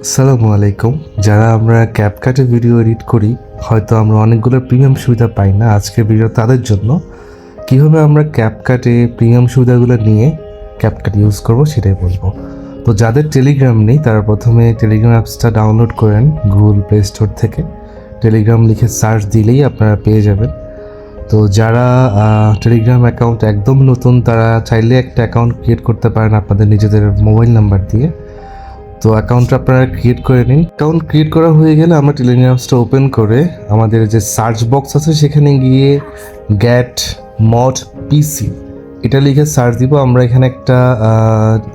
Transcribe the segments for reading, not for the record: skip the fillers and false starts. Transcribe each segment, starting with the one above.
আসসালামু আলাইকুম। যারা আমরা ক্যাপকাটে ভিডিও এডিট করি, হয়তো আমরা অনেকগুলো প্রিমিয়াম সুবিধা পাই না। আজকের ভিডিও তাদের জন্য, কীভাবে আমরা ক্যাপকাটে প্রিমিয়াম সুবিধাগুলো নিয়ে ক্যাপকাট ইউজ করব সেটাই বলবো। তো যাদের টেলিগ্রাম নেই তারা প্রথমে টেলিগ্রাম অ্যাপসটা ডাউনলোড করেন গুগল প্লে স্টোর থেকে। টেলিগ্রাম লিখে সার্চ দিলেই আপনারা পেয়ে যাবেন। তো যারা টেলিগ্রাম অ্যাকাউন্ট একদম নতুন তারা চাইলে একটা অ্যাকাউন্ট ক্রিয়েট করতে পারেন আপনাদের নিজেদের মোবাইল নাম্বার দিয়ে। তো অ্যাকাউন্টটা আপনারা ক্রিয়েট করে নিন। অ্যাকাউন্ট ক্রিয়েট করা হয়ে গেলে আমরা টেলিগ্রাম অ্যাপসটা ওপেন করে আমাদের যে সার্চ বক্স আছে সেখানে গিয়ে গ্যাট মড পিসি এটা লিখে সার্চ দিব। আমরা এখানে একটা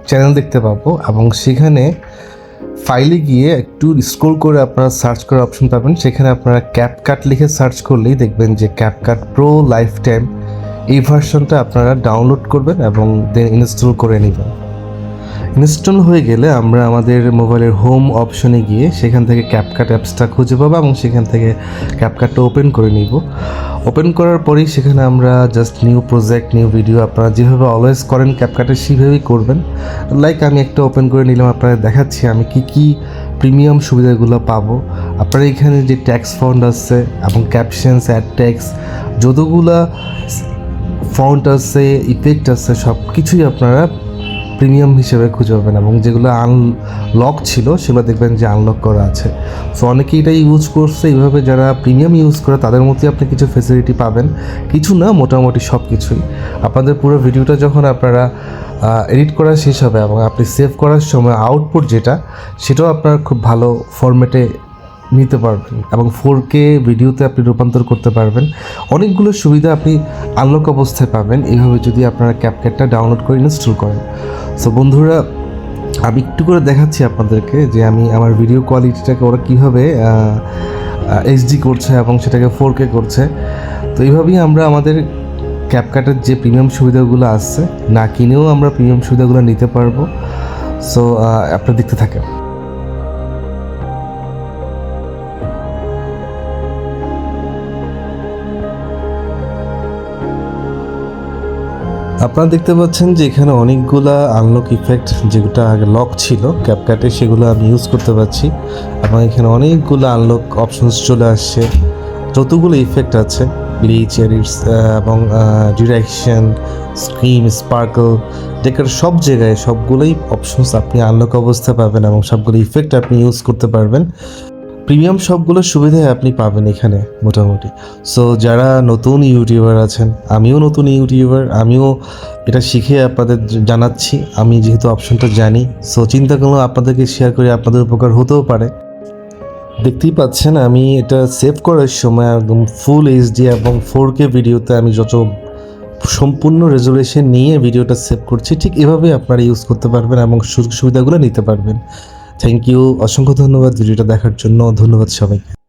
চ্যানেল দেখতে পাবো এবং সেখানে ফাইলে গিয়ে একটু স্ক্রল করে আপনারা সার্চ করার অপশন পাবেন। সেখানে আপনারা ক্যাপকাট লিখে সার্চ করলেই দেখবেন যে ক্যাপকাট প্রো লাইফ টাইম এই ভার্সনটা আপনারা ডাউনলোড করবেন এবং দেন ইনস্টল করে নেবেন। ইনস্টল হয়ে গেলে আমরা আমাদের মোবাইলের হোম অপশনে গিয়ে সেখান থেকে ক্যাপকাট অ্যাপসটা খুঁজে পাবো এবং সেখান থেকে ক্যাপকাটটা ওপেন করে নিব। ওপেন করার পরেই সেখানে আমরা just new project new video আপনারা যেভাবে অলওয়েজ করেন ক্যাপকাটে সেভাবেই করবেন। লাইক আমি একটা ওপেন করে নিলাম, আপনারা দেখাচ্ছি আমি কি প্রিমিয়াম সুবিধাগুলো পাবো। আপনারা এখানে যে ট্যাক্স ফন্ট আছে এবং ক্যাপশনস অ্যাড ট্যাক্স যতগুলা ফন্ট আছে ইফেক্ট আছে সব কিছুই আপনারা প্রিমিয়াম হিসেবে খুঁজে পাবেন এবং যেগুলো আনলক ছিল সেগুলো দেখবেন যে আনলক করা আছে। সো অনেকেই এটা ইউজ করছে। এইভাবে যারা প্রিমিয়াম ইউজ করে তাদের মধ্যে আপনি কিছু ফেসিলিটি পাবেন, কিছু না মোটামুটি সব কিছুই। আপনাদের পুরো ভিডিওটা যখন আপনারা এডিট করা শেষ হবে এবং আপনি সেভ করার সময় আউটপুট যেটা সেটাও আপনার খুব ভালো ফরম্যাটে নিতে পারবেন এবং 4K ভিডিওতে আপনি রূপান্তর করতে পারবেন। অনেকগুলো সুবিধা আপনি আনলক অবস্থায় পাবেন এইভাবে যদি আপনারা ক্যাপকাটটা ডাউনলোড করে ইনস্টল করেন। সো বন্ধুরা, আমি একটু করে দেখাচ্ছি আপনাদেরকে যে আমি আমার ভিডিও কোয়ালিটিটাকে ওরা কীভাবে HD করছে এবং সেটাকে 4K করছে। তো এইভাবেই আমরা আমাদের ক্যাপকাটের যে প্রিমিয়াম সুবিধাগুলো আছে না কিনেও আমরা প্রিমিয়াম সুবিধাগুলো নিতে পারবো। সো আপনারা দেখতে থাকেন। আপনারা দেখতে পাচ্ছেন যে এখানে অনেকগুলা আনলক ইফেক্ট যেগুলো আগে লক ছিল ক্যাপকাটে সেগুলো আমি ইউজ করতে পারছি এবং এখানে অনেকগুলো আনলক অপশনস চলে আসছে। যতগুলো ইফেক্ট আছে ব্লিচ এবং ডিরেকশন স্ক্রিম স্পার্কল ডেকার সব জায়গায় সবগুলোই অপশনস আপনি আনলক অবস্থায় পাবেন এবং সবগুলো ইফেক্ট আপনি ইউজ করতে পারবেন। প্রিমিয়াম সবগুলো সুবিধাই আপনি পাবেন এখানে মোটামুটি। সো যারা নতুন ইউটিউবার আছেন, আমিও নতুন ইউটিউবার, আমিও এটা শিখে আপনাদের জানাচ্ছি। আমি যেহেতু অপশনটা জানি, সো চিন্তা করলাম আপনাদেরকে শেয়ার করে আপনাদের উপকার হতেও পারে। দেখতেই পাচ্ছেন আমি এটা সেভ করার সময় একদম ফুল HD এবং 4K ভিডিওতে আমি যত সম্পূর্ণ রেজুলেশন নিয়ে ভিডিওটা সেভ করছি, ঠিক এভাবে আপনারা ইউজ করতে পারবেন এবং সুযোগ সুবিধাগুলো নিতে পারবেন। থ্যাংক ইউ, অসংখ্য ধন্যবাদ ভিডিওটা দেখার জন্য। ধন্যবাদ সবাইকে।